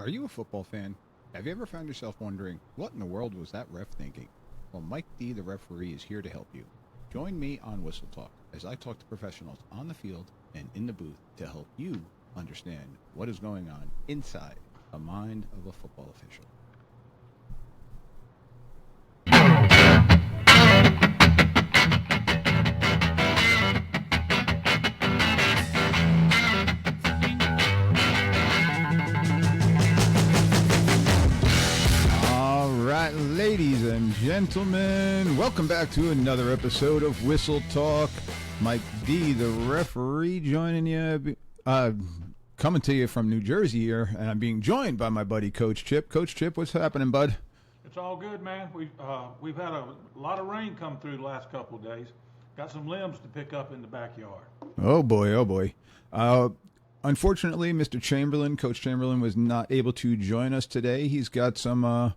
Are you a football fan? Have you ever found yourself wondering, what in the world was that ref thinking? Well, Mike D, the referee, is here to help you. Join me on Whistle Talk as I talk to professionals on the field and in the booth to help you understand what is going on inside the mind of a football official. All right, ladies and gentlemen, welcome back to another episode of Whistle Talk. Mike D, the referee, joining you, coming to you from New Jersey here, and I'm being joined by my buddy Coach Chip. Coach Chip, what's happening, bud? It's all good, man. We've had a lot of rain come through the last couple of days. Got some limbs to pick up in the backyard. Oh boy, oh boy. Unfortunately, Mr. Chamberlain, Coach Chamberlain, was not able to join us today. He's got some,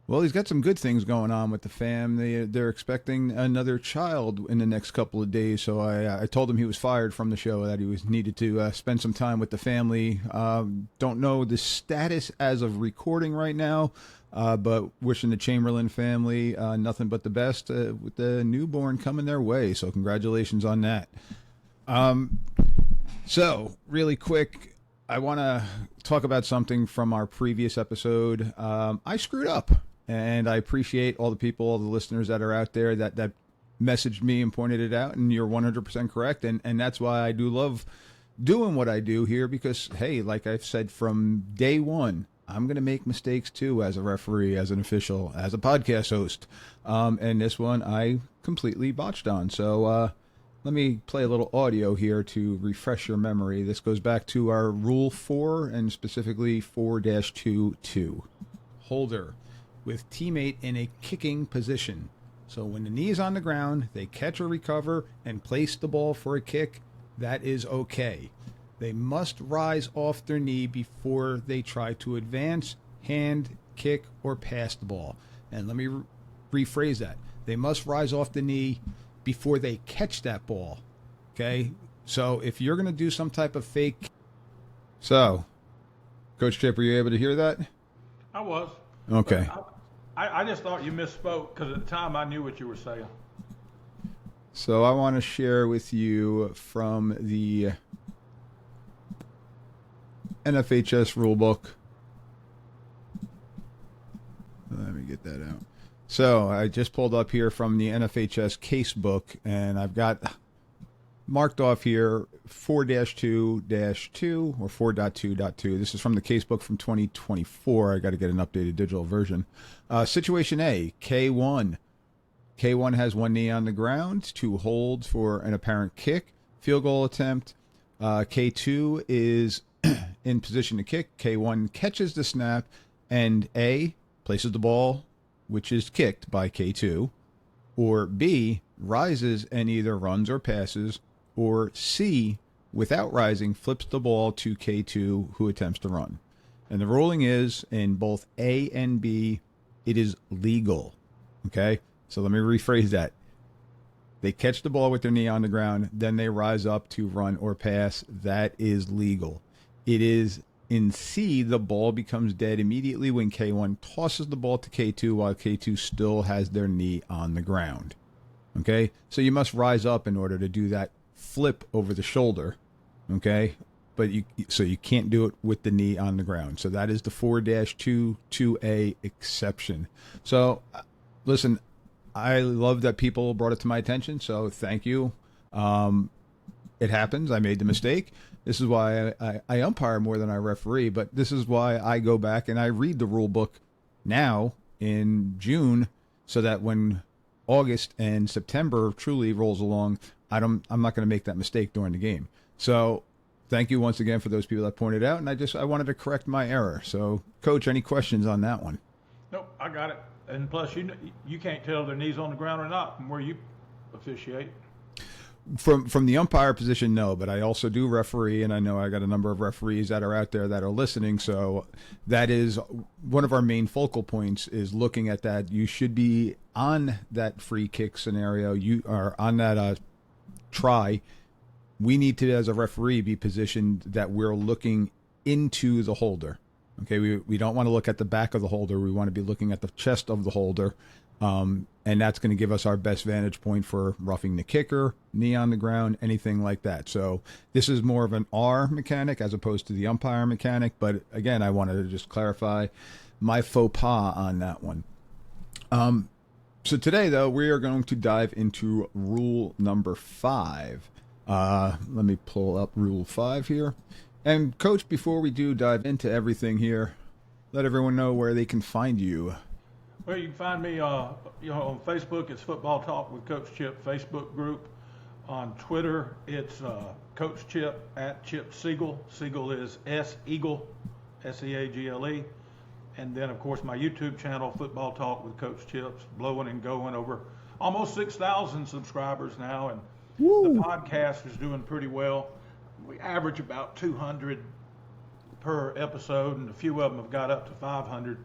he's got some good things going on with the fam. They're expecting another child in the next couple of days. So I told him he was fired from the show, that he was needed to spend some time with the family. Don't know the status as of recording right now, but wishing the Chamberlain family nothing but the best with the newborn coming their way. So congratulations on that. So, really quick, I want to talk about something from our previous episode. I screwed up, and I appreciate all the people, all the listeners that are out there that messaged me and pointed it out, and you're 100% correct, and that's why I do love doing what I do here, because, hey, like I've said from day one, I'm going to make mistakes too as a referee, as an official, as a podcast host, and this one I completely botched on, so let me play a little audio here to refresh your memory. This goes back to our Rule 4 and specifically 4-2-2. Holder with teammate in a kicking position. So when the knee is on the ground, they catch or recover and place the ball for a kick. That is okay. They must rise off their knee before they try to advance, hand, kick, or pass the ball. And let me rephrase that. They must rise off the knee before they catch that ball. Okay? So if you're going to do some type of fake... So, Coach Chip, were you able to hear that? I was. Okay. I just thought you misspoke because at the time I knew what you were saying. So I want to share with you from the NFHS Rule book. Let me get that out. So I just pulled up here from the NFHS case book, and I've got marked off here 4-2-2 or 4.2.2. This is from the case book from 2024. I got to get an updated digital version. Situation A, K1. K1 has one knee on the ground, two holds for an apparent kick, field goal attempt. K2 is in position to kick. K1 catches the snap, and A, places the ball, which is kicked by K2, or B, rises and either runs or passes, or C, without rising, flips the ball to K2, who attempts to run. And the ruling is, in both A and B, it is legal. Okay? So let me rephrase that. They catch the ball with their knee on the ground, then they rise up to run or pass. That is legal. It is in C, the ball becomes dead immediately when K1 tosses the ball to K2 while K2 still has their knee on the ground. Okay? So you must rise up in order to do that flip over the shoulder. Okay? But you can't do it with the knee on the ground. So that is the 4-2-2A exception. So, listen, I love that people brought it to my attention, so thank you. It happens. I made the mistake. This is why I umpire more than I referee, but this is why I go back and I read the rule book now in June, so that when August and September truly rolls along, I'm not going to make that mistake during the game. So thank you once again for those people that pointed out, and I wanted to correct my error. So, Coach, any questions on that one? Nope, I got it. And plus, you can't tell if their knees on the ground or not from where you officiate. From the umpire position, no, but I also do referee, and I know I got a number of referees that are out there that are listening, so that is one of our main focal points, is looking at that. You should be on that free kick scenario. You are on that try. We need to, as a referee, be positioned that we're looking into the holder. Okay, we don't want to look at the back of the holder. We want to be looking at the chest of the holder. And that's going to give us our best vantage point for roughing the kicker, knee on the ground, anything like that. So this is more of an R mechanic as opposed to the umpire mechanic. But again, I wanted to just clarify my faux pas on that one. So today, though, we are going to dive into rule number 5. Let me pull up rule 5 here. And Coach, before we do dive into everything here, let everyone know where they can find you. Well, you can find me, on Facebook. It's Football Talk with Coach Chip Facebook group. On Twitter, it's Coach Chip at Chip Siegel. Siegel is S-Eagle, S-E-A-G-L-E. And then, of course, my YouTube channel, Football Talk with Coach Chips, blowing and going over almost 6,000 subscribers now. And Woo. The podcast is doing pretty well. We average about 200 per episode, and a few of them have got up to 500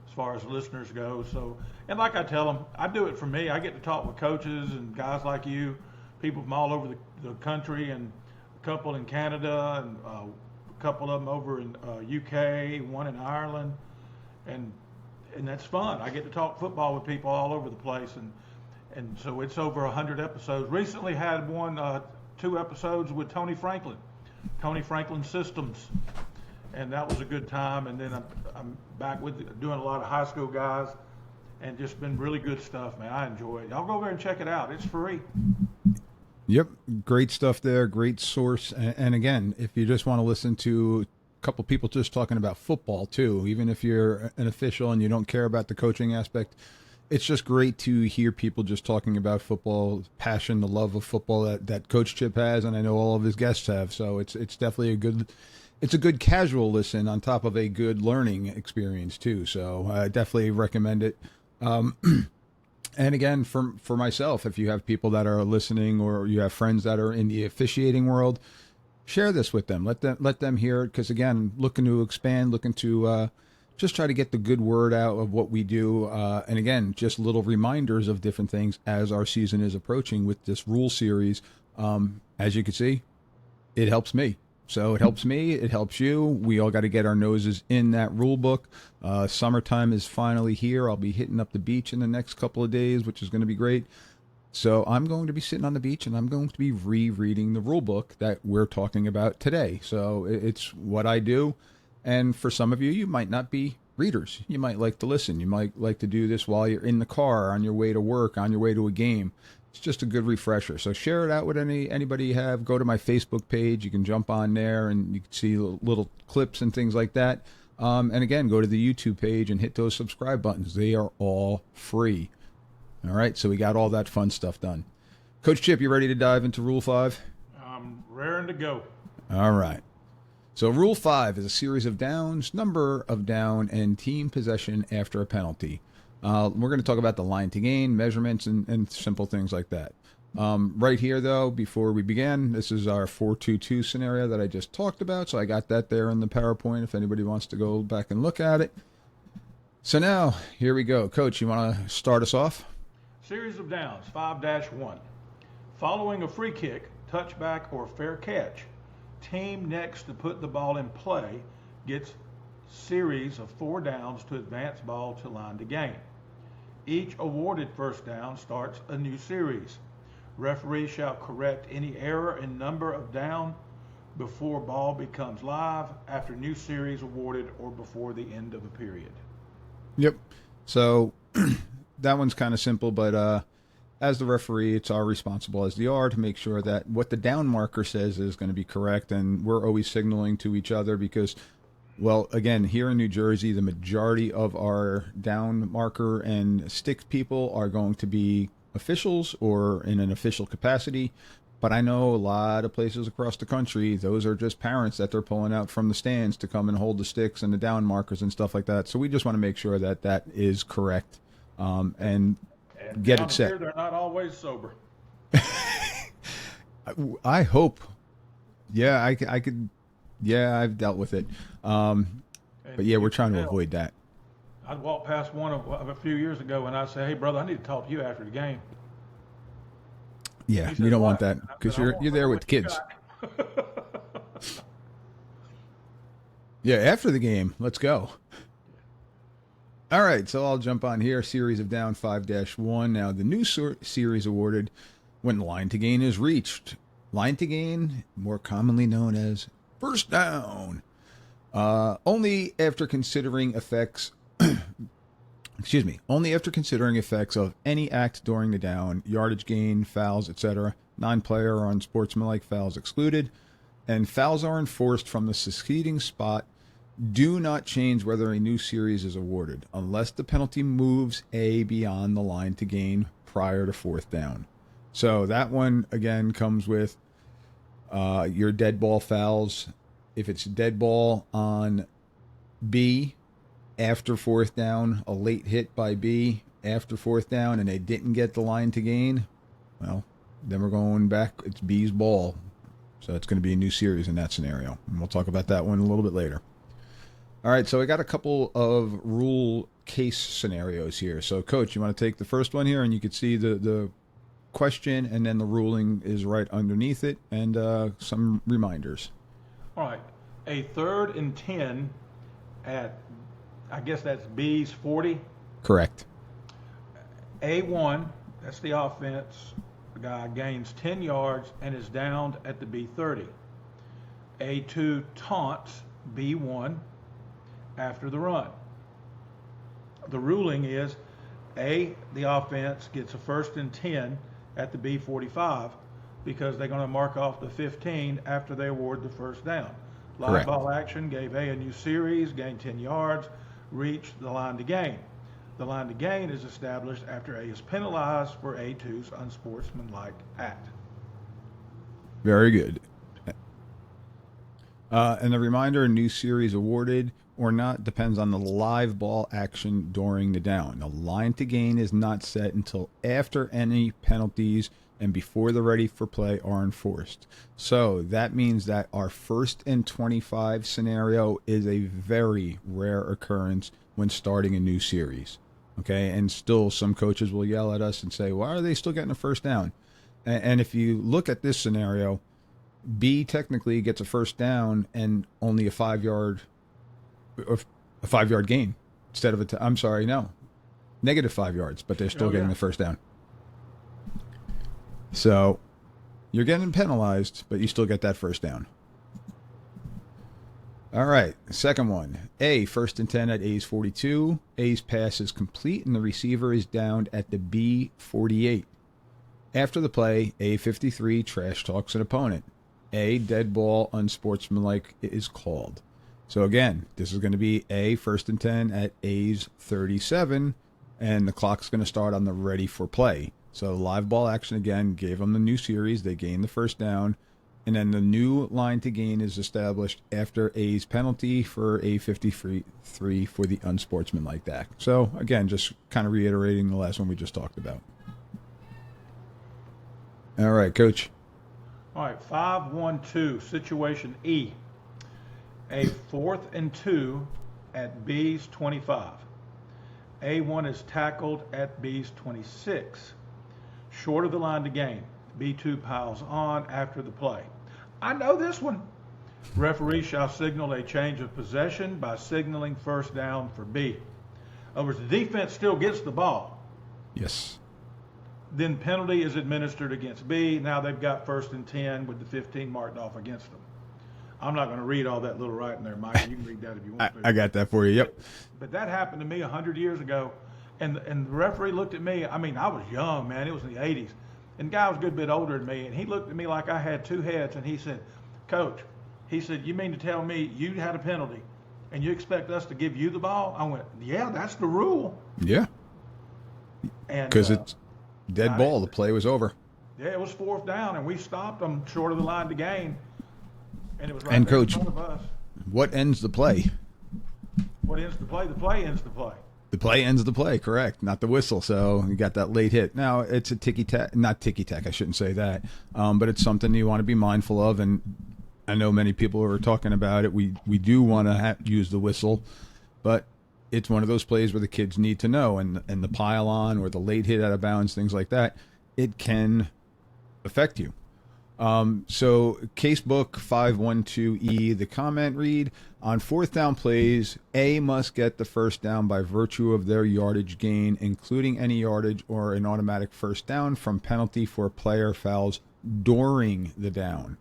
as far as listeners go. So, and like I tell them, I do it for me. I get to talk with coaches and guys like you, people from all over the country, and a couple in Canada, and a couple of them over in UK, one in Ireland, and that's fun. I get to talk football with people all over the place, and so it's over 100 episodes. Recently had 2 episodes with Tony Franklin Systems, and that was a good time. And then I'm back with doing a lot of high school guys, and just been really good stuff, man. I enjoy it. Y'all go over and check it out. It's free. Yep, great stuff there, great source. And again, if you just want to listen to a couple people just talking about football too, even if you're an official and you don't care about the coaching aspect, it's just great to hear people just talking about football, passion, the love of football that Coach Chip has, and I know all of his guests have. So it's definitely a good casual listen on top of a good learning experience too. So I definitely recommend it. And again, for myself, if you have people that are listening or you have friends that are in the officiating world, share this with them. Let them hear it, because again, looking to expand, looking to just try to get the good word out of what we do. And again, just little reminders of different things as our season is approaching with this rule series. As you can see, it helps me. So it helps me, it helps you. We all got to get our noses in that rule book. Summertime is finally here. I'll be hitting up the beach in the next couple of days, which is going to be great. So I'm going to be sitting on the beach and I'm going to be rereading the rule book that we're talking about today. So it's what I do. And for some of you, you might not be readers. You might like to listen. You might like to do this while you're in the car, on your way to work, on your way to a game. It's just a good refresher. So share it out with anybody you have. Go to my Facebook page. You can jump on there and you can see little clips and things like that. And again, go to the YouTube page and hit those subscribe buttons. They are all free. All right, so we got all that fun stuff done. Coach Chip, you ready to dive into Rule 5? I'm raring to go. All right. So Rule 5 is a series of downs, number of down, and team possession after a penalty. We're going to talk about the line to gain, measurements, and simple things like that. Right here, though, before we begin, this is our 4-2-2 scenario that I just talked about. So I got that there in the PowerPoint if anybody wants to go back and look at it. So now, here we go. Coach, you want to start us off? Series of downs, 5-1. Following a free kick, touchback, or fair catch, team next to put the ball in play gets series of 4 downs to advance ball to line to gain. Each awarded first down starts a new series. Referee shall correct any error in number of down before ball becomes live, after new series awarded, or before the end of a period. Yep. So that one's kind of simple, but as the referee, it's our responsible as the R to make sure that what the down marker says is going to be correct, and we're always signaling to each other because, well, again, here in New Jersey, the majority of our down marker and stick people are going to be officials or in an official capacity. But I know a lot of places across the country, those are just parents that they're pulling out from the stands to come and hold the sticks and the down markers and stuff like that. So we just want to make sure that that is correct and get it set. Here, they're not always sober. I hope. Yeah, I could. Yeah, I've dealt with it. But yeah, we're trying to avoid that. I'd walk past one of a few years ago and I'd say, "Hey, brother, I need to talk to you after the game." Yeah, Said, you don't want "Why?" that because I said, you're there with what you kids. got. Yeah, after the game. Let's go. All right, so I'll jump on here. Series of down 5-1. Now, the new series awarded when line to gain is reached. Line to gain, more commonly known as first down. Only after considering effects. Excuse me. Only after considering effects of any act during the down, yardage gain, fouls, etc. Non-player or unsportsmanlike fouls excluded, and fouls are enforced from the succeeding spot. Do not change whether a new series is awarded unless the penalty moves A beyond the line to gain prior to fourth down. So that one, again, comes with your dead ball fouls. If it's dead ball on B after fourth down, a late hit by B after fourth down, and they didn't get the line to gain, well, then we're going back. It's B's ball. So it's going to be a new series in that scenario. And we'll talk about that one a little bit later. All right, so I got a couple of rule case scenarios here. So, Coach, you want to take the first one here, and you can see the question, and then the ruling is right underneath it, and some reminders. All right. A 3rd and 10 at, I guess that's B's 40. Correct. A1, that's the offense. The guy gains 10 yards and is downed at the B30. A2 taunts B1 after the run. The ruling is the offense gets a 1st and 10 at the B45 because they're going to mark off the 15 after they award the first down. Live Correct. ball action gave A new series, gained 10 yards, reached the line to gain. The line to gain is established after A is penalized for A2's unsportsmanlike act. Very good. And a reminder, a new series awarded or not depends on the live ball action during the down. The line to gain is not set until after any penalties and before the ready for play are enforced. So that means that our 1st and 25 scenario is a very rare occurrence when starting a new series. Okay, and still some coaches will yell at us and say, why are they still getting a first down? And if you look at this scenario, B technically gets a first down and only a 5-yard gain instead of negative 5 yards, but they're still getting the first down. So you're getting penalized, but you still get that first down. All right, second one. A, 1st and 10 at A's 42. A's pass is complete and the receiver is downed at the B 48. After the play, A 53 trash talks an opponent. A, dead ball, unsportsmanlike is called. So again, this is going to be A, 1st and 10 at A's 37, and the clock's going to start on the ready for play. So live ball action again gave them the new series. They gained the first down. And then the new line to gain is established after A's penalty for A 53 for the unsportsmanlike act. So, again, just kind of reiterating the last one we just talked about. All right, Coach. All right, 5-1-2, situation E. A 4th and 2 at B's 25. A1 is tackled at B's 26. Short of the line to gain. B2 piles on after the play. I know this one. Referee shall signal a change of possession by signaling first down for B. In other words, the defense still gets the ball. Yes. Then penalty is administered against B. Now they've got 1st and 10 with the 15 marked off against them. I'm not going to read all that little writing there, Mike. You can read that if you want to. I got that for you, yep. But that happened to me 100 years ago. And the referee looked at me. I mean, I was young, man. It was in the 80s. And the guy was a good bit older than me, and he looked at me like I had two heads, and he said, Coach, he said, you mean to tell me you had a penalty, and you expect us to give you the ball? I went, yeah, that's the rule. Yeah. Because it's dead ball. The play was over. Yeah, it was 4th down, and we stopped them short of the line to gain. And it was right and there Coach, in front of us. What ends the play? What ends the play? The play ends the play. The play ends the play, correct, not the whistle. So you got that late hit. Now, it's a ticky-tack, not ticky-tack, I shouldn't say that, but it's something you want to be mindful of, and I know many people are talking about it. We do want to use the whistle, but it's one of those plays where the kids need to know, and the pile-on or the late hit out of bounds, things like that, it can affect you. So casebook 512E, the comment read, On fourth down plays, A must get the first down by virtue of their yardage gain, including any yardage or an automatic first down from penalty for player fouls during the down.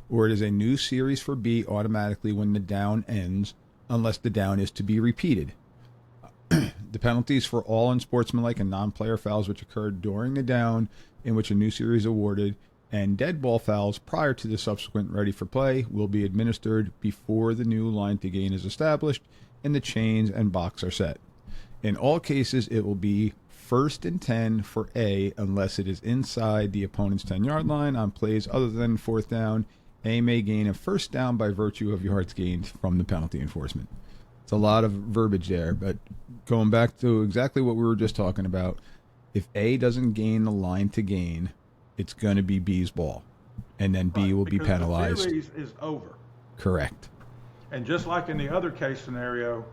Or it is a new series for B automatically when the down ends, unless the down is to be repeated. The penalties for all unsportsmanlike and non-player fouls which occurred during the down in which a new series is awarded and dead ball fouls prior to the subsequent ready for play will be administered before the new line to gain is established and the chains and box are set. In all cases, it will be 1st and 10 for A unless it is inside the opponent's 10-yard line. On plays other than fourth down, A may gain a first down by virtue of yards gained from the penalty enforcement. It's a lot of verbiage there, but going back to exactly what we were just talking about, if A doesn't gain the line to gain, it's going to be B's ball, and then B will be penalized. The series is over. Correct. And just like in the other case scenario,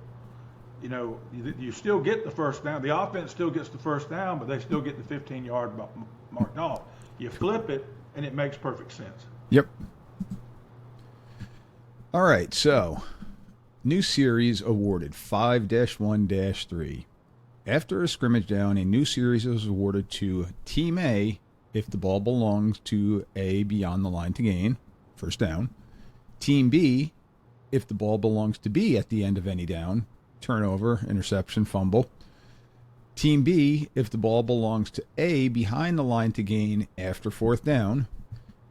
you still get the first down. The offense still gets the first down, but they still get the 15-yard marked off. You flip it, and it makes perfect sense. Yep. All right, so new series awarded 5-1-3. After a scrimmage down, a new series is awarded to Team A if the ball belongs to A beyond the line to gain, first down. Team B if the ball belongs to B at the end of any down, turnover, interception, fumble. Team B if the ball belongs to A behind the line to gain after fourth down.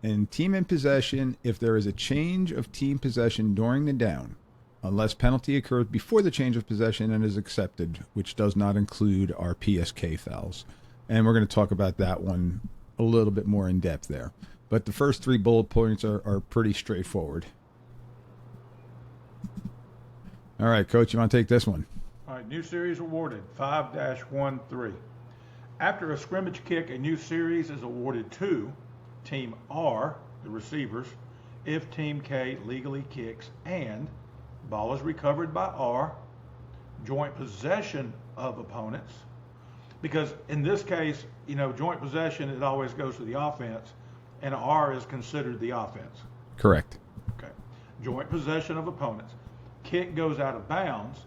And team in possession if there is a change of team possession during the down, unless penalty occurs before the change of possession and is accepted, which does not include our PSK fouls. And we're going to talk about that one a little bit more in depth there. But the first three bullet points are pretty straightforward. All right, Coach, you want to take this one? All right, new series awarded, 5-1-3. After a scrimmage kick, a new series is awarded to Team R, the receivers, if Team K legally kicks and ball is recovered by R, joint possession of opponents. Because in this case, joint possession, it always goes to the offense, and R is considered the offense. Correct. Okay. Joint possession of opponents. Kick goes out of bounds,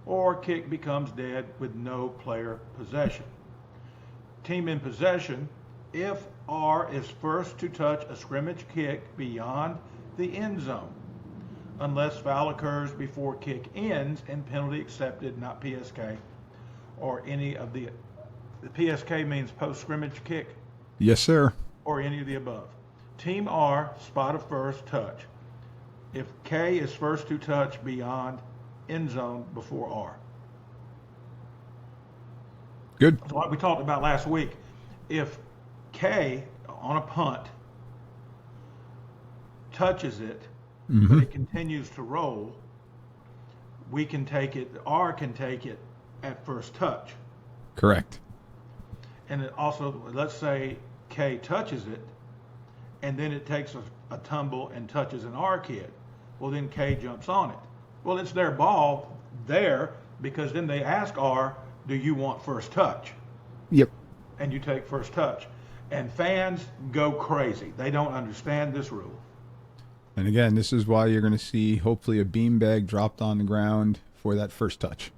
or kick becomes dead with no player possession. Team in possession, if R is first to touch a scrimmage kick beyond the end zone, unless foul occurs before kick ends and penalty accepted, not PSK, or any of the PSK means post-scrimmage kick. Yes, sir. Or any of the above. Team R, spot of first touch. If K is first to touch beyond end zone before R. Good. So like we talked about last week, if K on a punt touches it, but it continues to roll, we can take it, R can take it at first touch. Correct. And it also, let's say K touches it, and then it takes a tumble and touches an R kid. Well, then K jumps on it. Well, it's their ball there, because then they ask R, do you want first touch? Yep. And you take first touch. And fans go crazy. They don't understand this rule. And again, this is why you're going to see hopefully a beanbag dropped on the ground for that first touch.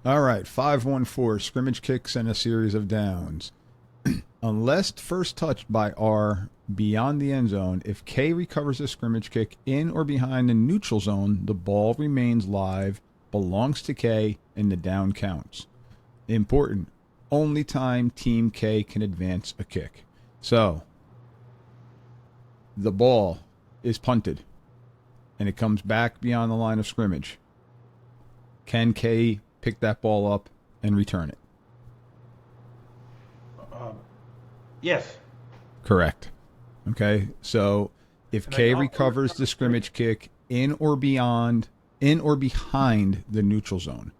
All right, 5-1-4, scrimmage kicks and a series of downs. Unless first touched by R beyond the end zone, if K recovers a scrimmage kick in or behind the neutral zone, the ball remains live, belongs to K, and the down counts. Important, only time Team K can advance a kick. So, the ball is punted, and it comes back beyond the line of scrimmage. Can K pick that ball up and return it? Yes. Correct. Okay, so if K recovers the scrimmage kick in or behind the neutral zone.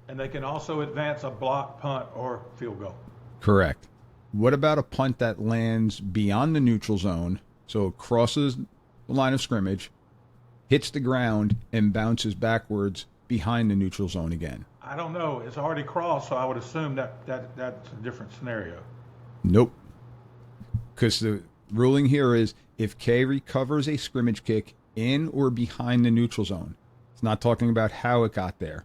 And they can also advance a block, punt, or field goal. Correct. What about a punt that lands beyond the neutral zone, so it crosses the line of scrimmage, hits the ground, and bounces backwards behind the neutral zone again? I don't know. It's already crossed, so I would assume that's a different scenario. Nope. Because the ruling here is if K recovers a scrimmage kick in or behind the neutral zone. It's not talking about how it got there.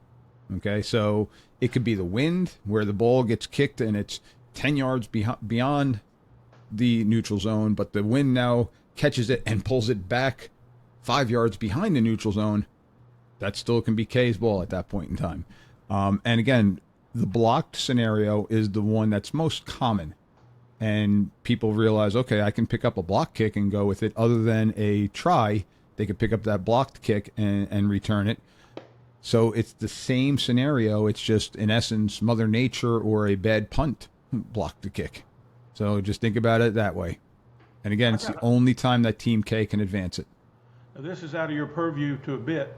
Okay, so it could be the wind where the ball gets kicked and it's 10 yards beyond the neutral zone, but the wind now catches it and pulls it back 5 yards behind the neutral zone. That still can be K's ball at that point in time. And again, the blocked scenario is the one that's most common. And people realize, okay, I can pick up a block kick and go with it. Other than a try, they could pick up that blocked kick and return it. So it's the same scenario. It's just, in essence, Mother Nature or a bad punt blocked the kick. So just think about it that way. And again, it's the only time that Team K can advance it. Now, this is out of your purview to a bit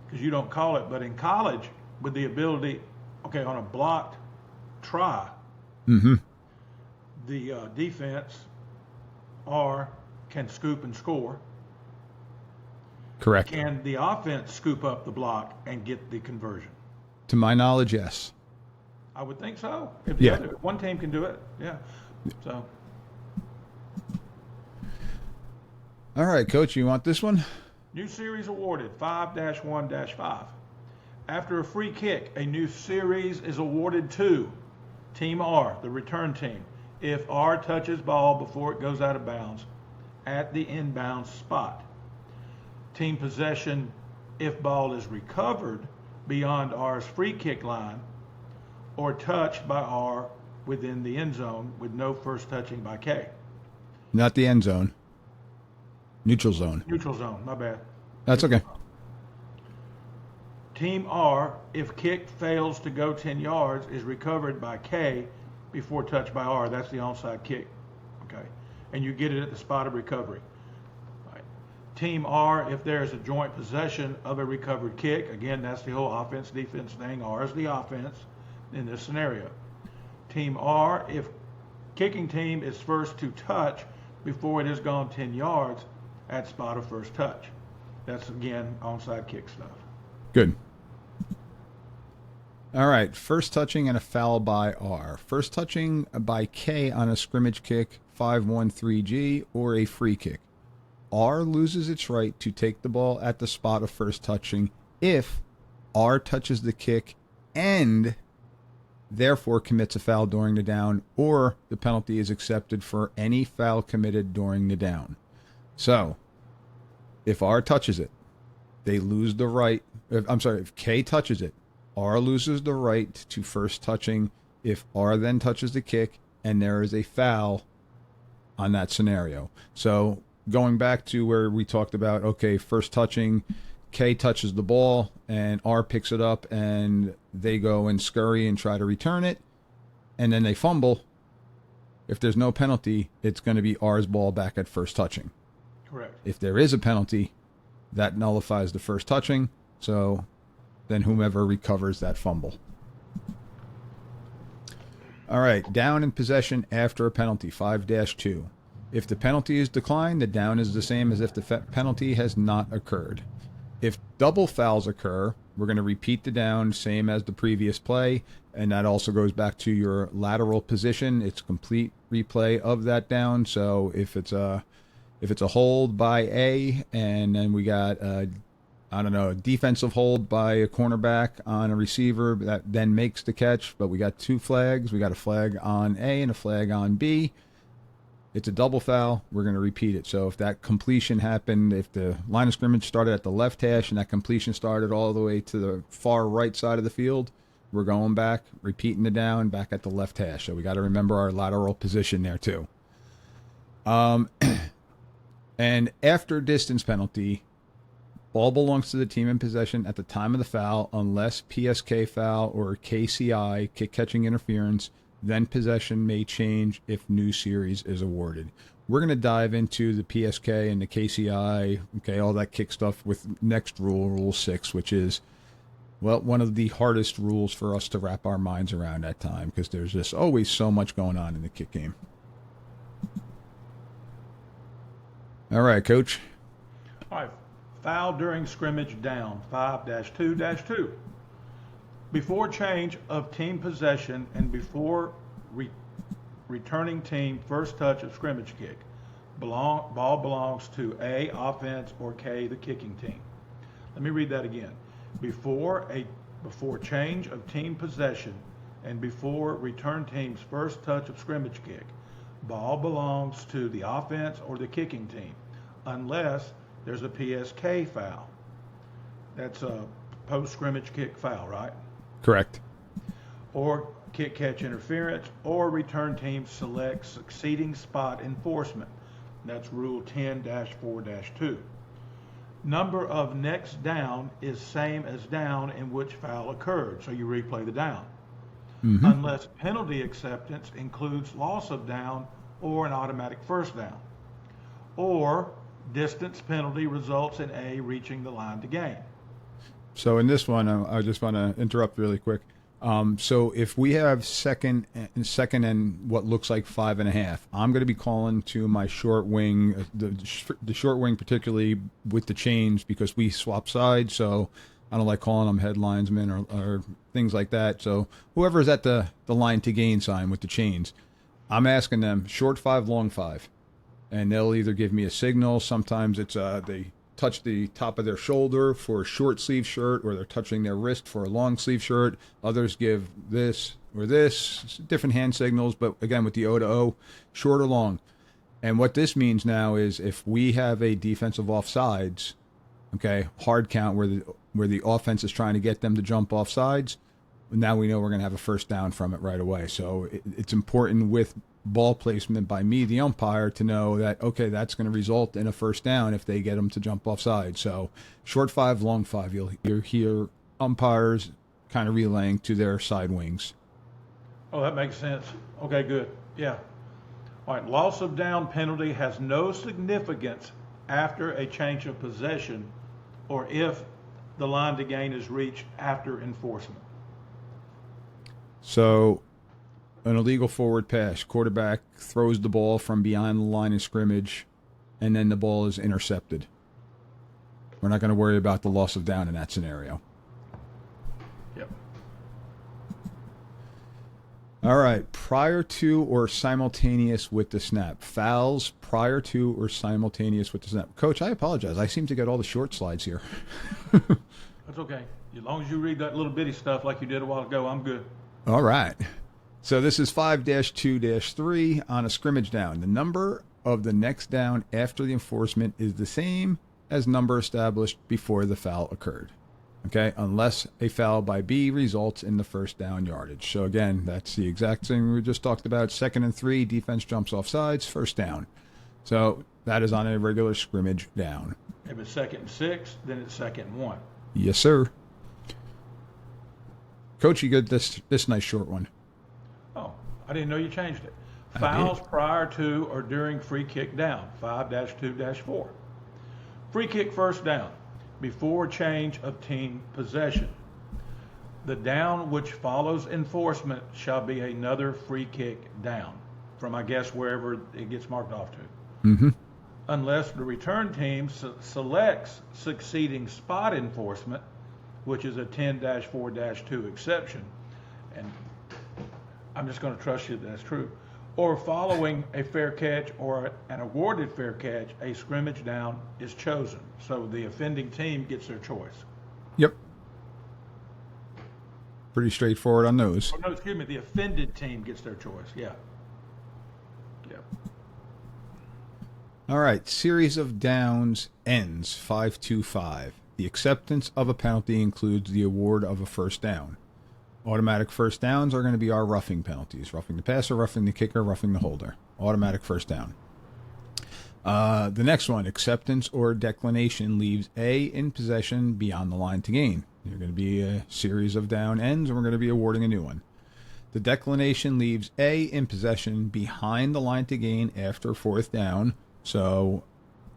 because you don't call it, but in college, with the ability, okay, on a blocked try, the defense can scoop and score. Correct. Can the offense scoop up the block and get the conversion? To my knowledge, yes. I would think so. If one team can do it, yeah. So. All right, Coach, you want this one? New series awarded, 5-1-5. After a free kick, a new series is awarded to Team R, the return team, if R touches ball before it goes out of bounds at the inbound spot. Team possession if ball is recovered beyond R's free kick line or touched by R within the end zone with no first touching by K. Not the end zone. Neutral zone. Neutral zone, my bad. That's okay. Team R, if kick fails to go 10 yards, is recovered by K before touched by R. That's the onside kick. Okay. And you get it at the spot of recovery. Right. Team R, if there's a joint possession of a recovered kick, again, that's the whole offense-defense thing. R is the offense in this scenario. Team R, if kicking team is first to touch before it has gone 10 yards at spot of first touch. That's, again, onside kick stuff. Good. All right, first touching and a foul by R. First touching by K on a scrimmage kick, 5-1-3G, or a free kick. R loses its right to take the ball at the spot of first touching if R touches the kick and therefore commits a foul during the down, or the penalty is accepted for any foul committed during the down. So, if R touches it, they lose the right. If K touches it, R loses the right to first touching if R then touches the kick and there is a foul on that scenario. So going back to where we talked about, okay, first touching, K touches the ball and R picks it up and they go and scurry and try to return it and then they fumble. If there's no penalty, it's going to be R's ball back at first touching. Correct. If there is a penalty, that nullifies the first touching. So then whomever recovers that fumble. All right, down in possession after a penalty, 5-2. If the penalty is declined, the down is the same as if the penalty has not occurred. If double fouls occur, we're going to repeat the down, same as the previous play, and that also goes back to your lateral position. It's complete replay of that down. So if it's a hold by A, and then we got a defensive hold by a cornerback on a receiver that then makes the catch, but we got two flags. We got a flag on A and a flag on B. It's a double foul. We're going to repeat it. So if that completion happened, if the line of scrimmage started at the left hash and that completion started all the way to the far right side of the field, we're going back, repeating the down back at the left hash. So we got to remember our lateral position there too. And after distance penalty, ball belongs to the team in possession at the time of the foul unless PSK foul or KCI, kick catching interference, then possession may change if new series is awarded. We're going to dive into the PSK and the KCI, okay, all that kick stuff with next rule, Rule 6, which is, well, one of the hardest rules for us to wrap our minds around at time because there's just always so much going on in the kick game. All right, Coach. All right. Foul during scrimmage down, 5-2-2. Before change of team possession and before returning team first touch of scrimmage kick, ball belongs to A, offense, or K, the kicking team. Let me read that again. Before change of team possession and before return team's first touch of scrimmage kick, ball belongs to the offense or the kicking team, unless there's a PSK foul. That's a post-scrimmage kick foul, right? Correct. Or kick catch interference, or return team selects succeeding spot enforcement. That's Rule 10-4-2. Number of next down is same as down in which foul occurred, so you replay the down. Mm-hmm. Unless penalty acceptance includes loss of down or an automatic first down. Or distance penalty results in A reaching the line to gain. So in this one, I just want to interrupt really quick. So if we have second and what looks like 5.5, I'm going to be calling to my short wing, the short wing particularly with the chains, because we swap sides. So I don't like calling them headlinesmen or things like that. So whoever's at the line to gain sign with the chains, I'm asking them short 5, long 5, and they'll either give me a signal. Sometimes it's they touch the top of their shoulder for a short sleeve shirt, or they're touching their wrist for a long sleeve shirt. Others give this or this, different hand signals, but again with the O to O, short or long. And what this means now is if we have a defensive offsides, okay, hard count where the offense is trying to get them to jump off sides, now we know we're going to have a first down from it right away. So it's important with ball placement by me, the umpire, to know that, okay, that's going to result in a first down if they get them to jump off sides. So short 5, long 5, you'll hear umpires kind of relaying to their side wings. Oh, that makes sense. Okay, good. Yeah. All right, loss of down penalty has no significance after a change of possession or if the line to gain is reached after enforcement. So an illegal forward pass, quarterback throws the ball from behind the line of scrimmage, and then the ball is intercepted. We're not going to worry about the loss of down in that scenario. Yep. All right, prior to or simultaneous with the snap. Fouls prior to or simultaneous with the snap. Coach, I apologize. I seem to get all the short slides here. That's okay. As long as you read that little bitty stuff like you did a while ago, I'm good. All right. So this is 5-2-3 on a scrimmage down. The number of the next down after the enforcement is the same as number established before the foul occurred. Okay, unless a foul by B results in the first down yardage. So again, that's the exact thing we just talked about. 2nd and 3, defense jumps off sides, first down. So that is on a regular scrimmage down. If it's 2nd and 6, then it's 2nd and 1. Yes, sir. Coach, you get this nice short one. Oh, I didn't know you changed it. Fouls prior to or during free kick down, 5-2-4. Free kick first down, before change of team possession. The down which follows enforcement shall be another free kick down, from, I guess, wherever it gets marked off to. Mm-hmm. Unless the return team selects succeeding spot enforcement, which is a 10-4-2 exception, and I'm just going to trust you that that's true, or following a fair catch or an awarded fair catch, a scrimmage down is chosen. So the offending team gets their choice. Yep. Pretty straightforward on those. Oh, no, excuse me, the offended team gets their choice, yeah. Yep. All right, series of downs ends 5-2-5. The acceptance of a penalty includes the award of a first down. Automatic first downs are going to be our roughing penalties. Roughing the passer, roughing the kicker, roughing the holder. Automatic first down. The next one, acceptance or declination, leaves A in possession beyond the line to gain. There's going to be a series of down ends, and we're going to be awarding a new one. The declination leaves A in possession behind the line to gain after fourth down. So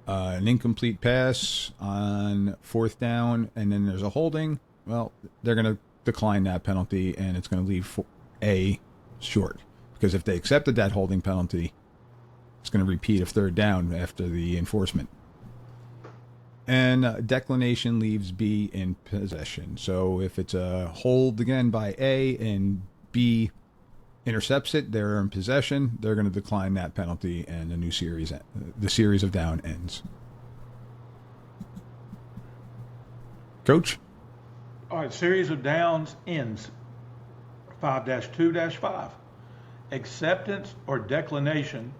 an incomplete pass on fourth down, and then there's a holding. Well, they're going to decline that penalty, and it's going to leave A short. Because if they accepted that holding penalty, it's going to repeat a third down after the enforcement. And declination leaves B in possession. So if it's a hold again by A and B intercepts it, they're in possession. They're going to decline that penalty, and the series of down ends. Coach? All right, series of downs ends. 5-2-5. Acceptance or declination.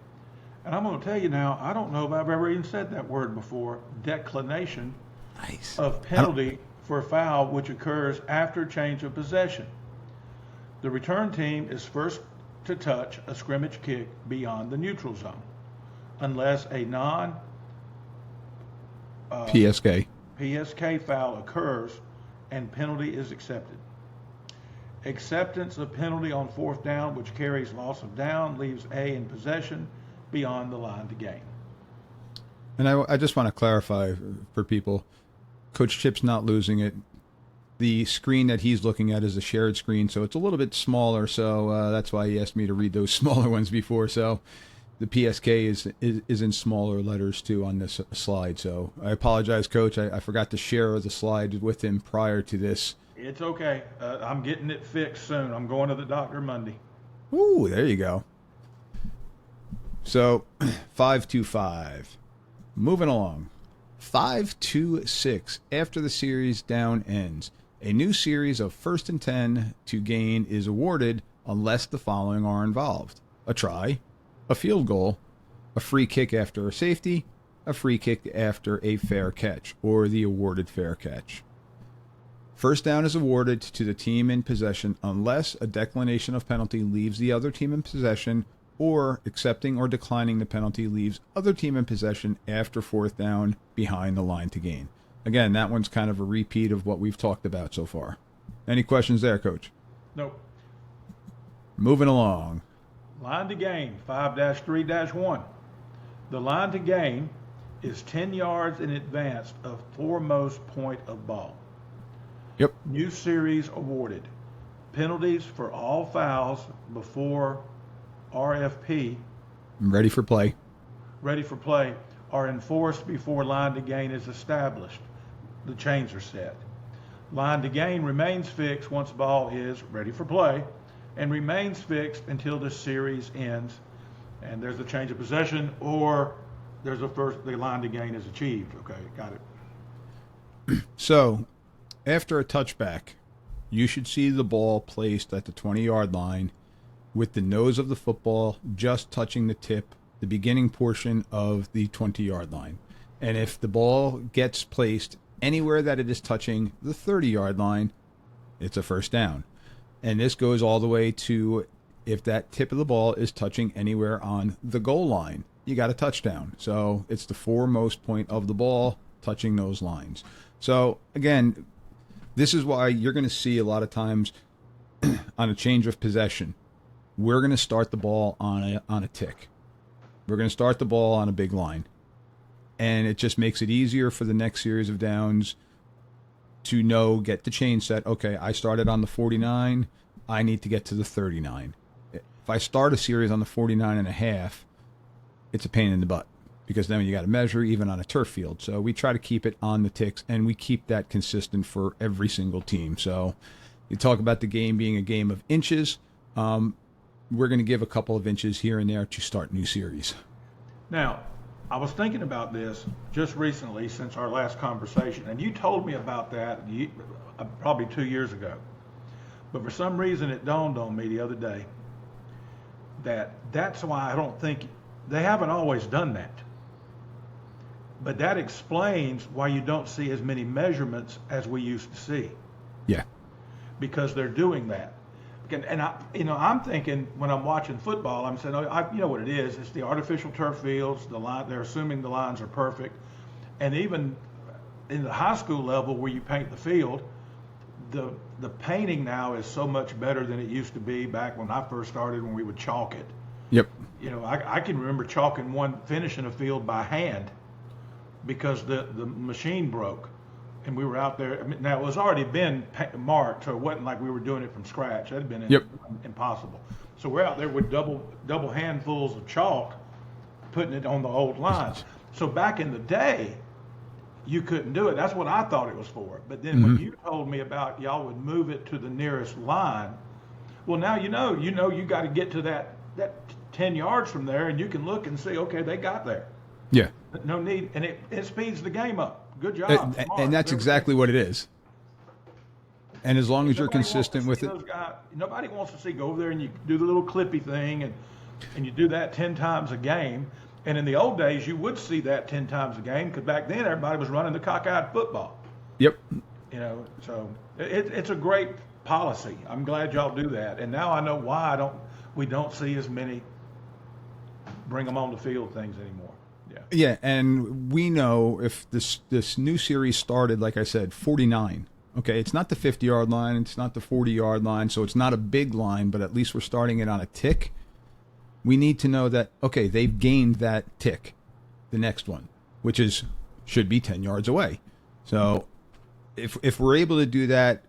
And I'm going to tell you now, I don't know if I've ever even said that word before. Declination Nice. of penalty for a foul which occurs after change of possession. The return team is first to touch a scrimmage kick beyond the neutral zone, unless a PSK foul occurs and penalty is accepted. Acceptance of penalty on fourth down, which carries loss of down, leaves A in possession beyond the line to gain. And I just want to clarify for people, Coach Chip's not losing it. The screen that he's looking at is a shared screen, so it's a little bit smaller, so that's why he asked me to read those smaller ones before. So the PSK is in smaller letters, too, on this slide. So I apologize, Coach. I forgot to share the slide with him prior to this. It's okay. I'm getting it fixed soon. I'm going to the doctor Monday. Ooh, there you go. So 5-2-5. Moving along. 5-2-6. After the series down ends, a new series of 1st and 10 to gain is awarded unless the following are involved: a try, a field goal, a free kick after a safety, a free kick after a fair catch, or the awarded fair catch. First down is awarded to the team in possession unless a declination of penalty leaves the other team in possession, or accepting or declining the penalty leaves other team in possession after fourth down behind the line to gain. Again, that one's kind of a repeat of what we've talked about so far. Any questions there, Coach? Nope. Moving along. Line to gain, 5-3-1. The line to gain is 10 yards in advance of foremost point of ball. Yep. New series awarded. Penalties for all fouls before RFP, Ready for play, are enforced before line to gain is established. The chains are set. Line to gain remains fixed once ball is ready for play and remains fixed until the series ends and there's a change of possession or the line to gain is achieved. Okay, got it. So, after a touchback, you should see the ball placed at the 20-yard line with the nose of the football just touching the beginning portion of the 20-yard line. And if the ball gets placed anywhere that it is touching the 30-yard line, it's a first down. And this goes all the way to if that tip of the ball is touching anywhere on the goal line, you got a touchdown. So it's the foremost point of the ball touching those lines. So again, this is why you're going to see a lot of times on a change of possession, we're going to start the ball on a tick. We're going to start the ball on a big line. And it just makes it easier for the next series of downs to get the chain set. Okay, I started on the 49. I need to get to the 39. If I start a series on the 49 and a half, it's a pain in the butt because then you got to measure even on a turf field. So we try to keep it on the ticks, and we keep that consistent for every single team. So you talk about the game being a game of inches. We're going to give a couple of inches here and there to start new series. Now, I was thinking about this just recently since our last conversation, and you told me about that probably 2 years ago. But for some reason, it dawned on me the other day that's why I don't think they haven't always done that. But that explains why you don't see as many measurements as we used to see. Yeah. Because they're doing that. And I'm thinking when I'm watching football, I'm saying, you know what it is? It's the artificial turf fields. The line, they're assuming the lines are perfect, and even in the high school level where you paint the field, the painting now is so much better than it used to be back when I first started when we would chalk it. Yep. I can remember finishing a field by hand because the machine broke. And we were out there. Now, it was already been marked, so it wasn't like we were doing it from scratch. That had been impossible. So we're out there with double handfuls of chalk, putting it on the old lines. So back in the day, you couldn't do it. That's what I thought it was for. But then when you told me about y'all would move it to the nearest line, Well, now you got to get to that 10 yards from there, and you can look and see, okay, they got there. Yeah. No need, and it speeds the game up. Good job. And that's exactly what it is. And as long as you're consistent with it. Nobody wants to see go over there and you do the little clippy thing, and you do that 10 times a game. And in the old days, you would see that 10 times a game because back then everybody was running the cockeyed football. Yep. So it's a great policy. I'm glad y'all do that. And now I know why we don't see as many bring them on the field things anymore. Yeah. Yeah, and we know if this new series started, like I said, 49. Okay, it's not the 50-yard line, it's not the 40-yard line, so it's not a big line, but at least we're starting it on a tick. We need to know that, okay, they've gained that tick, the next one, which should be 10 yards away. So if we're able to do that,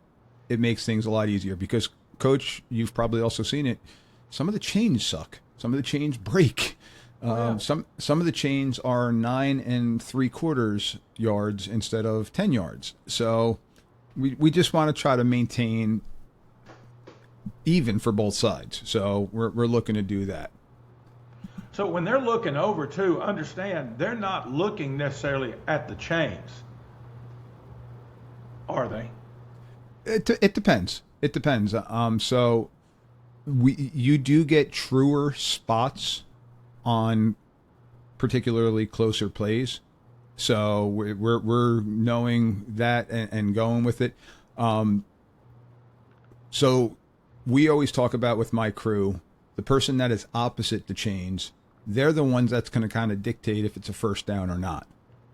it makes things a lot easier because, Coach, you've probably also seen it, some of the chains suck. Some of the chains break. Some of the chains are 9 3/4 yards instead of 10 yards. So we just want to try to maintain even for both sides. So we're looking to do that. So when they're looking over too, understand they're not looking necessarily at the chains, are they? It depends. It depends. So you do get truer spots on particularly closer plays. So we're knowing that and going with it. So we always talk about with my crew, the person that is opposite the chains, they're the ones that's going to kind of dictate if it's a first down or not,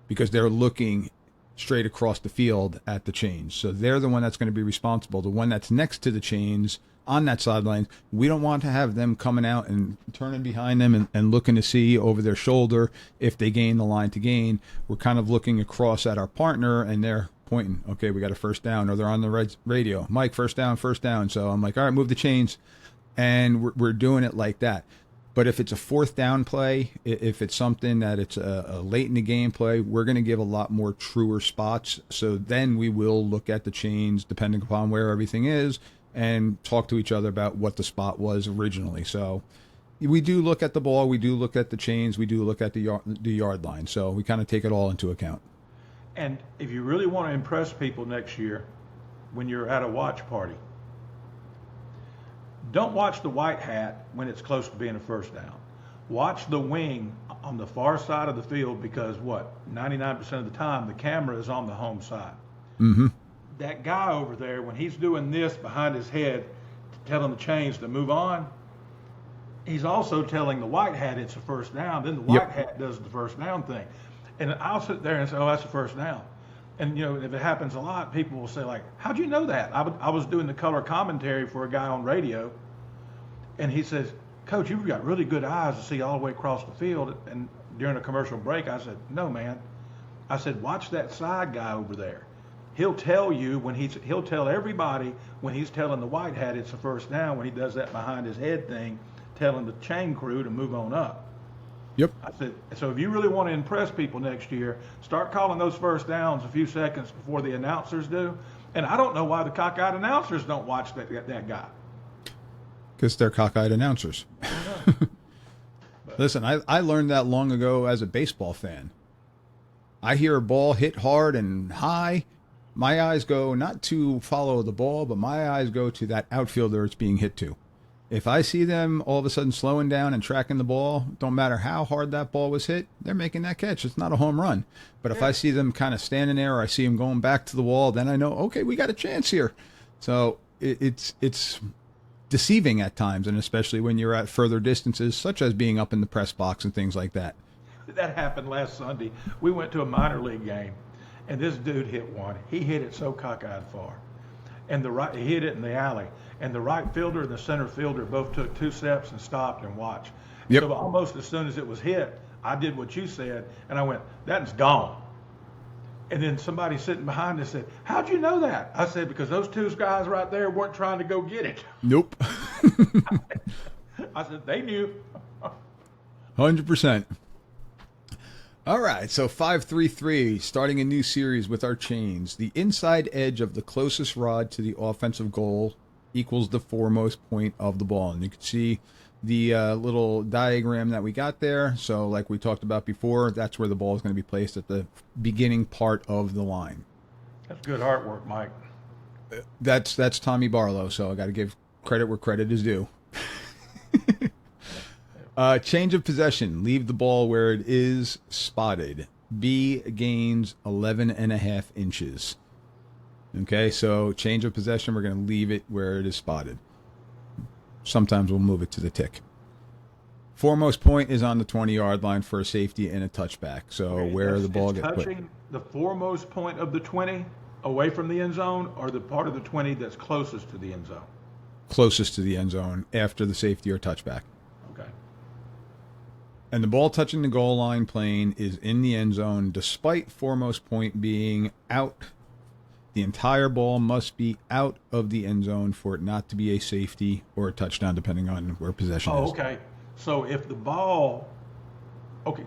because they're looking straight across the field at the chains. So they're the one that's going to be responsible. The one that's next to the chains on that sideline, we don't want to have them coming out and turning behind them and looking to see over their shoulder if they gain the line to gain. We're kind of looking across at our partner and they're pointing, okay, we got a first down, or they're on the radio, Mike, first down. So I'm like, all right, move the chains. And we're doing it like that. But if it's a fourth down play, if it's something that it's a late in the game play, we're going to give a lot more truer spots. So then we will look at the chains depending upon where everything is and talk to each other about what the spot was originally. So we do look at the ball, we do look at the chains, we do look at the yard line. So we kind of take it all into account. And if you really want to impress people next year, when you're at a watch party, don't watch the white hat when it's close to being a first down. Watch the wing on the far side of the field because 99% of the time the camera is on the home side. Mm-hmm. That guy over there, when he's doing this behind his head, telling the chains to move on, he's also telling the white hat it's a first down. Then the white hat does the first down thing. And I'll sit there and say, oh, that's a first down. And, if it happens a lot, people will say, like, how'd you know that? I was doing the color commentary for a guy on radio, and he says, Coach, you've got really good eyes to see all the way across the field. And during a commercial break, I said, no, man. I said, watch that side guy over there. He'll tell you he'll tell everybody when he's telling the white hat it's a first down, when he does that behind his head thing, telling the chain crew to move on up. Yep. I said, so if you really want to impress people next year, start calling those first downs a few seconds before the announcers do. And I don't know why the cockeyed announcers don't watch that guy. Because they're cockeyed announcers. Listen, I learned that long ago as a baseball fan. I hear a ball hit hard and high. My eyes go not to follow the ball, but my eyes go to that outfielder it's being hit to. If I see them all of a sudden slowing down and tracking the ball, don't matter how hard that ball was hit, they're making that catch. It's not a home run. But if I see them kind of standing there, or I see them going back to the wall, then I know, okay, we got a chance here. So it's deceiving at times, and especially when you're at further distances, such as being up in the press box and things like that. That happened last Sunday. We went to a minor league game, and this dude hit one. He hit it so cockeyed far. And he hit it in the alley. And the right fielder and the center fielder both took 2 steps and stopped and watched. Yep. So almost as soon as it was hit, I did what you said, and I went, that's gone. And then somebody sitting behind us said, how'd you know that? I said, because those 2 guys right there weren't trying to go get it. Nope. I said, they knew. 100%. All right, so 5-3-3, starting a new series with our chains. The inside edge of the closest rod to the offensive goal equals the foremost point of the ball. And you can see the little diagram that we got there. So like we talked about before, that's where the ball is going to be placed at the beginning part of the line. That's good artwork, Mike. That's Tommy Barlow, so I got to give credit where credit is due. Change of possession. Leave the ball where it is spotted. B gains 11.5 inches. Okay, so change of possession, we're going to leave it where it is spotted. Sometimes we'll move it to the tick. Foremost point is on the 20-yard line for a safety and a touchback. So Okay, where the ball gets put. touching the foremost point of the 20 away from the end zone, or the part of the 20 that's closest to the end zone? Closest to the end zone after the safety or touchback. Okay. And the ball touching the goal line plane is in the end zone despite foremost point being out. The entire ball must be out of the end zone for it not to be a safety or a touchdown, depending on where possession is. Oh, okay. So if the ball, okay,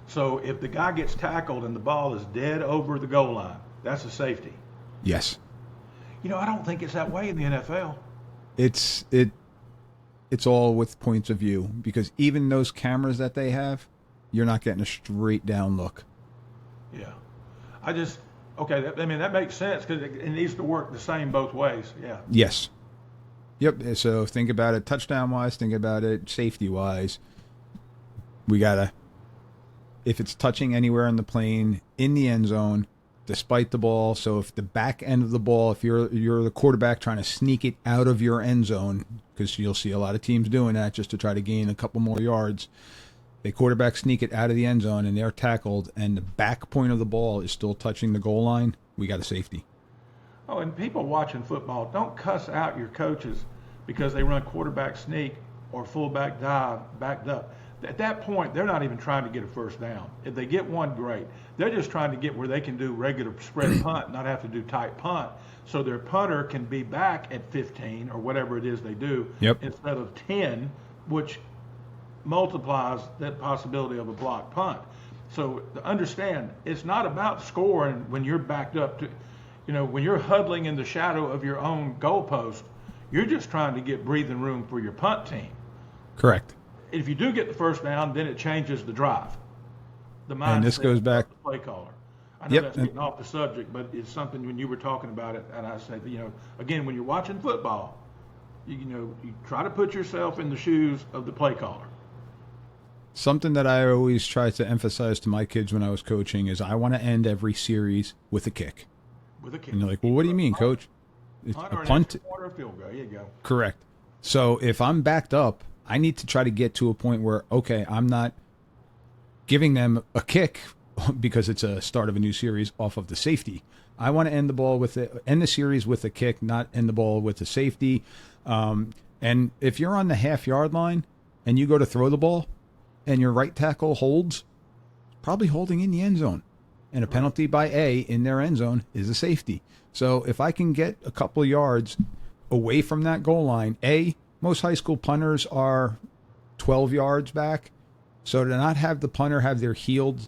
so if the guy gets tackled and the ball is dead over the goal line, that's a safety. Yes. You know, I don't think it's that way in the NFL. It's all with points of view, because even those cameras that they have, you're not getting a straight down look. Yeah. Okay, that makes sense because it needs to work the same both ways. Yeah. Yes. Yep. So think about it touchdown wise, think about it safety wise. We gotta, if it's touching anywhere in the plane in the end zone, despite the ball. So if the back end of the ball, if you're the quarterback trying to sneak it out of your end zone, because you'll see a lot of teams doing that just to try to gain a couple more yards. The quarterback sneak it out of the end zone and they're tackled and the back point of the ball is still touching the goal line, we got a safety. Oh, and people watching football, don't cuss out your coaches because they run quarterback sneak or fullback dive backed up. At that point, they're not even trying to get a first down. If they get one, great. They're just trying to get where they can do regular spread punt, not have to do tight punt. So their punter can be back at 15 or whatever it is they do, instead of 10, which multiplies that possibility of a blocked punt. So to understand, it's not about scoring when you're backed up to, when you're huddling in the shadow of your own goalpost, you're just trying to get breathing room for your punt team. Correct. If you do get the first down, then it changes the drive. The mindset and this goes back of the play caller. I know that's getting off the subject, but it's something when you were talking about it, and I said, again, when you're watching football, you try to put yourself in the shoes of the play caller. Something that I always try to emphasize to my kids when I was coaching is I want to end every series with a kick. With a kick. And they're like, well, what do you mean, coach? It's a punt. Or field goal. There you go. Correct. So if I'm backed up, I need to try to get to a point where, okay, I'm not giving them a kick because it's a start of a new series off of the safety. I want to end the series with a kick, not end the ball with a safety. And if you're on the half-yard line and you go to throw the ball, and your right tackle holds, probably holding in the end zone. And a penalty by A in their end zone is a safety. So if I can get a couple of yards away from that goal line, most high school punters are 12 yards back. So to not have the punter have their heels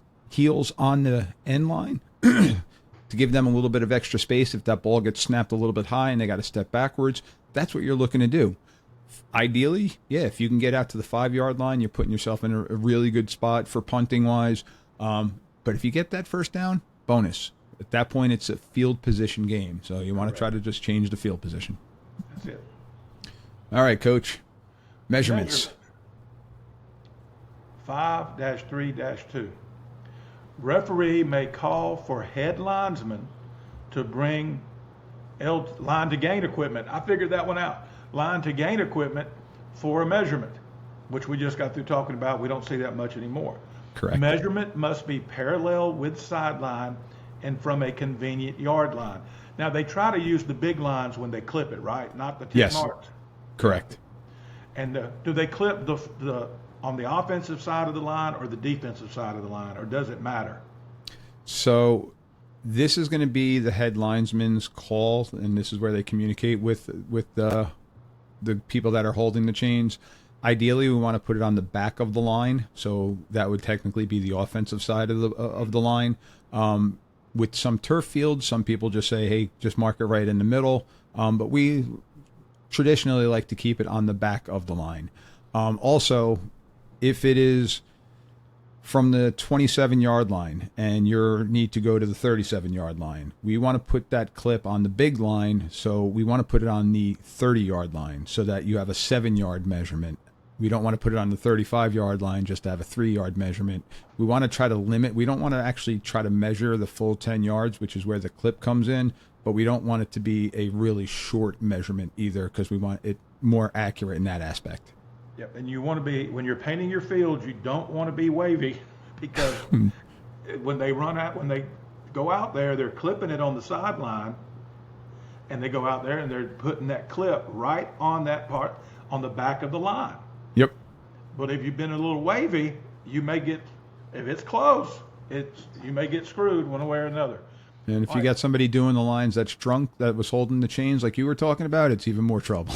on the end line, to give them a little bit of extra space if that ball gets snapped a little bit high and they got to step backwards, that's what you're looking to do. Ideally, if you can get out to the 5-yard line, you're putting yourself in a really good spot for punting wise. But if you get that first down, bonus. At that point, it's a field position game. So you want to try to just change the field position. That's it. All right, Coach. Measurements. 5-3-2. Referee may call for head linesman to bring line to gain equipment. I figured that one out. Line to gain equipment for a measurement, which we just got through talking about. We don't see that much anymore. Correct. Measurement must be parallel with sideline and from a convenient yard line. Now, they try to use the big lines when they clip it, right? Not the 10 marks. Correct. And do they clip the on the offensive side of the line or the defensive side of the line, or does it matter? So this is going to be the head linesman's call, and this is where they communicate with the people that are holding the chains. Ideally, we want to put it on the back of the line, so that would technically be the offensive side of the line. With some turf fields, some people just say, hey, just mark it right in the middle. But traditionally like to keep it on the back of the line. Also, if it is from the 27-yard line and you need to go to the 37-yard line, we want to put that clip on the big line, so we want to put it on the 30-yard line so that you have a 7-yard measurement. We don't want to put it on the 35-yard line just to have a 3-yard measurement. We want to try to limit. We don't want to actually try to measure the full 10 yards, which is where the clip comes in, but we don't want it to be a really short measurement either, because we want it more accurate in that aspect. Yep, and you want to be, when you're painting your field, you don't want to be wavy, because when they go out there, they're clipping it on the sideline, and they go out there and they're putting that clip right on that part on the back of the line. Yep. But if you've been a little wavy, you may get, if it's close, you may get screwed one way or another. And if you got somebody doing the lines that's drunk, that was holding the chains like you were talking about, it's even more trouble.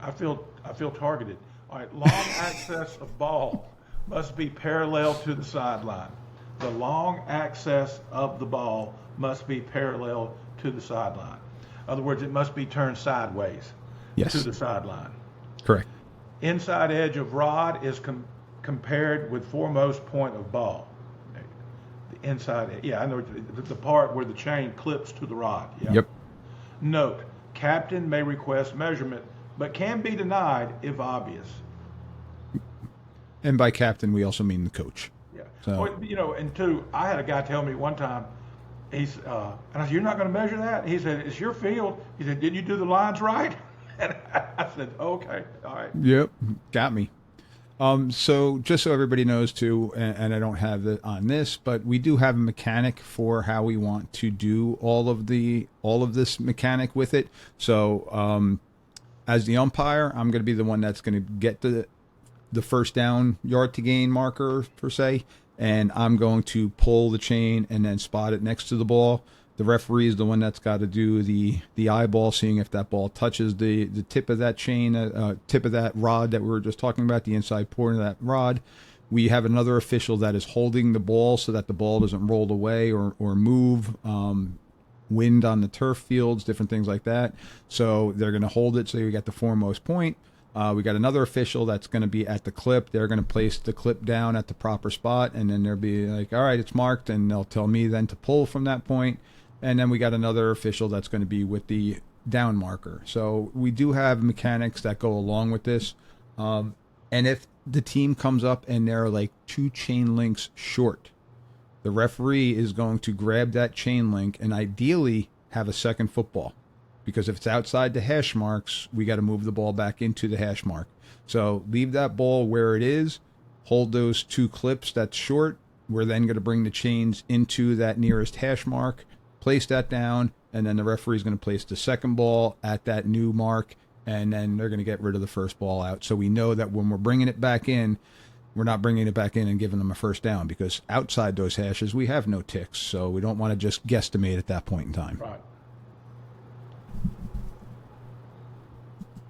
I feel targeted. All right, long access of ball must be parallel to the sideline. The long access of the ball must be parallel to the sideline. In other words, it must be turned sideways to the sideline. Correct. Inside edge of rod is compared with foremost point of ball. The inside, I know the part where the chain clips to the rod. Yeah. Yep. Note, captain may request measurement, but can be denied if obvious. And by captain, we also mean the coach. Yeah. So, and two, I had a guy tell me one time, and I said, "You're not going to measure that?" He said, "It's your field." He said, "Didn't you do the lines right?" And I said, "Okay, all right." Yep, got me. So just so everybody knows too, and I don't have it on this, but we do have a mechanic for how we want to do all of this mechanic with it. So, as the umpire, I'm going to be the one that's going to get the first down yard to gain marker per se, and I'm going to pull the chain and then spot it next to the ball. The referee is the one that's got to do the eyeball, seeing if that ball touches the tip of that chain, tip of that rod that we were just talking about, the inside portion of that rod. We have another official that is holding the ball so that the ball doesn't roll away or move. Wind on the turf fields, different things like that. So they're going to hold it so you get the foremost point. We got another official that's going to be at the clip. They're going to place the clip down at the proper spot, and then they'll be like, all right, it's marked, and they'll tell me then to pull from that point. And then we got another official that's going to be with the down marker. So we do have mechanics that go along with this. And if the team comes up and they're like 2 chain links short, the referee is going to grab that chain link and ideally have a second football, because if it's outside the hash marks, we got to move the ball back into the hash mark. So leave that ball where it is, hold those 2 clips that's short. We're then going to bring the chains into that nearest hash mark, place that down, and then the referee is going to place the second ball at that new mark, and then they're going to get rid of the first ball out. So we know that when we're bringing it back in, we're not bringing it back in and giving them a first down, because outside those hashes, we have no ticks. So we don't want to just guesstimate at that point in time. Right.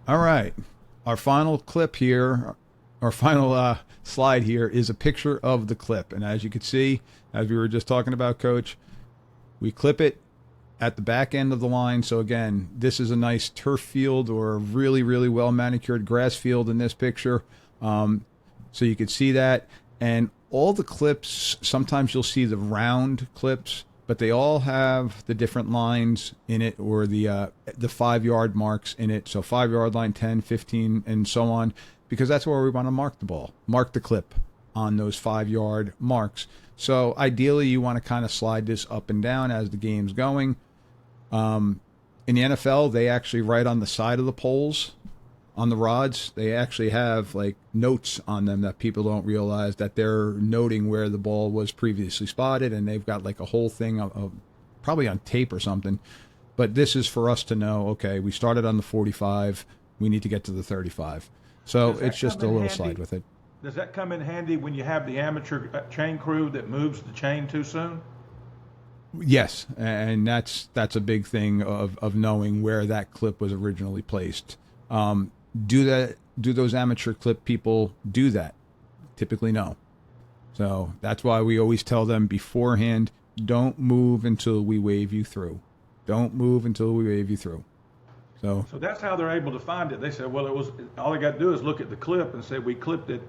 All right. Our final clip here, our final slide here is a picture of the clip. And as you can see, as we were just talking about, Coach, we clip it at the back end of the line. So again, this is a nice turf field or a really, really well manicured grass field in this picture. So you could see that. And all the clips, sometimes you'll see the round clips, but they all have the different lines in it, or the 5-yard marks in it. So 5-yard line, 10, 15, and so on, because that's where we want to mark the ball, mark the clip on those 5-yard marks. So ideally, you want to kind of slide this up and down as the game's going. In the NFL, they actually write on the side of the poles, on the rods, they actually have like notes on them that people don't realize, that they're noting where the ball was previously spotted, and they've got like a whole thing of probably on tape or something. But this is for us to know, okay, we started on the 45, we need to get to the 35. So it's just a little slide with it. Does that come in handy when you have the amateur chain crew that moves the chain too soon? Yes, and that's a big thing of knowing where that clip was originally placed. Do those amateur clip people do that? Typically no. So that's why we always tell them beforehand, don't move until we wave you through. Don't move until we wave you through. So that's how they're able to find it. They said, well, it was all they got to do is look at the clip and say we clipped it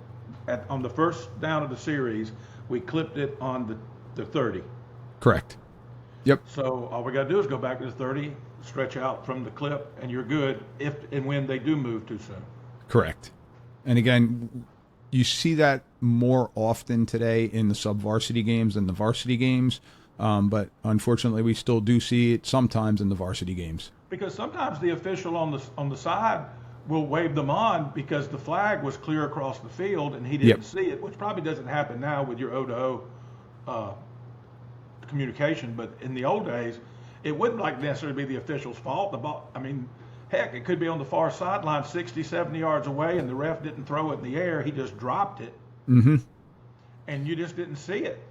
on the first down of the series. We clipped it on the 30. correct. Yep. So all we got to do is go back to the 30, stretch out from the clip, and you're good if and when they do move too soon. Correct. And again, you see that more often today in the sub-varsity games than the varsity games. But unfortunately, we still do see it sometimes in the varsity games. Because sometimes the official on the side will wave them on because the flag was clear across the field and he didn't see it, which probably doesn't happen now with your O-to-O communication. But in the old days, it wouldn't necessarily be the official's fault. The ball, I mean, heck, it could be on the far sideline 60, 70 yards away and the ref didn't throw it in the air. He just dropped it. Mm-hmm. And you just didn't see it.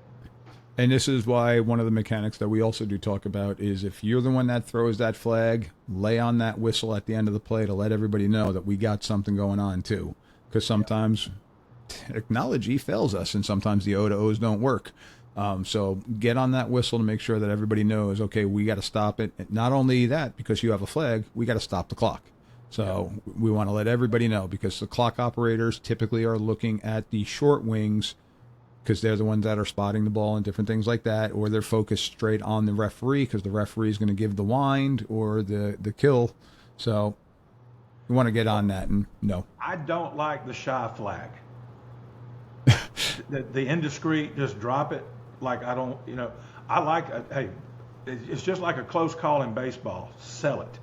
And this is why one of the mechanics that we also do talk about is if you're the one that throws that flag, lay on that whistle at the end of the play to let everybody know that we got something going on too. Because sometimes technology fails us and sometimes the O-to-O's don't work. So get on that whistle to make sure that everybody knows, okay, we got to stop it. Not only that, because you have a flag, we got to stop the clock. So we want to let everybody know because the clock operators typically are looking at the short wings because they're the ones that are spotting the ball and different things like that, or they're focused straight on the referee because the referee is going to give the wind or the kill. So we want to get on that and no. I don't like the shy flag. the indiscreet, just drop it. Like I don't, I like, hey, it's just like a close call in baseball. Sell it.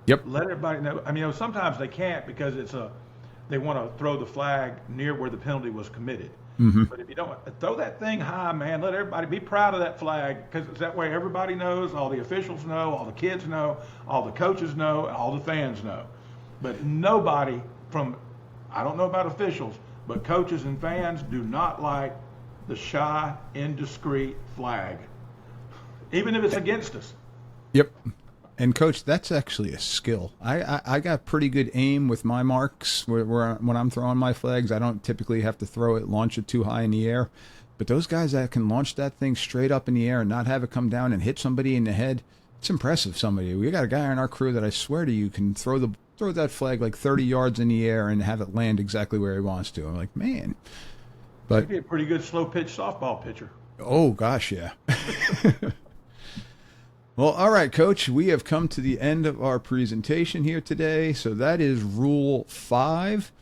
Yep. Let everybody know. I mean, sometimes they can't because they want to throw the flag near where the penalty was committed. Mm-hmm. But if you don't, throw that thing high, man. Let everybody be proud of that flag because that way everybody knows, all the officials know, all the kids know, all the coaches know, all the fans know. But nobody I don't know about officials, but coaches and fans do not like the shy, indiscreet flag, even if it's against us. Yep. And coach, that's actually a skill. I got pretty good aim with my marks when I'm throwing my flags. I don't typically have to launch it too high in the air. But those guys that can launch that thing straight up in the air and not have it come down and hit somebody in the head, it's impressive. We got a guy on our crew that I swear to you can throw that flag like 30 yards in the air and have it land exactly where he wants to. I'm like, man. But he'd be a pretty good slow pitch softball pitcher. Oh gosh, yeah. Well, all right, Coach, we have come to the end of our presentation here today. So that is Rule 5.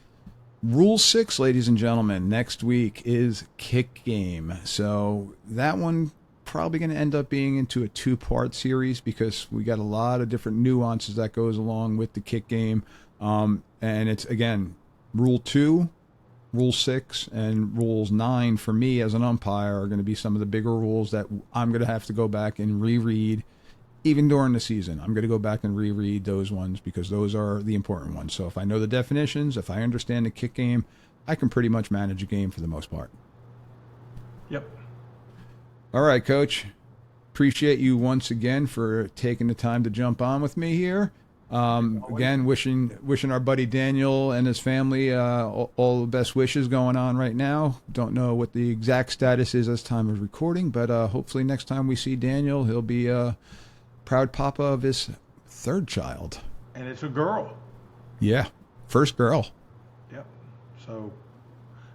Rule 6, ladies and gentlemen, next week is kick game. So that one probably going to end up being into a 2-part series because we got a lot of different nuances that goes along with the kick game. And it's, again, Rule 2, Rule 6, and Rules 9 for me as an umpire are going to be some of the bigger rules that I'm going to have to go back and reread. Even during the season, I'm going to go back and reread those ones because those are the important ones. So if I know the definitions, if I understand the kick game, I can pretty much manage a game for the most part. Yep. All right, Coach. Appreciate you once again for taking the time to jump on with me here. Again, wishing our buddy Daniel and his family all the best wishes going on right now. Don't know what the exact status is as time of recording, but hopefully next time we see Daniel, he'll be proud papa of his 3rd child. And it's a girl. Yeah, first girl. Yep. So,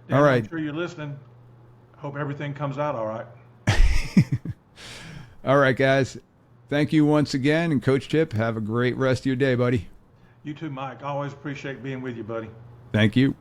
all right. I'm sure you're listening. Hope everything comes out all right. All right, guys. Thank you once again. And Coach Chip, have a great rest of your day, buddy. You too, Mike. Always appreciate being with you, buddy. Thank you.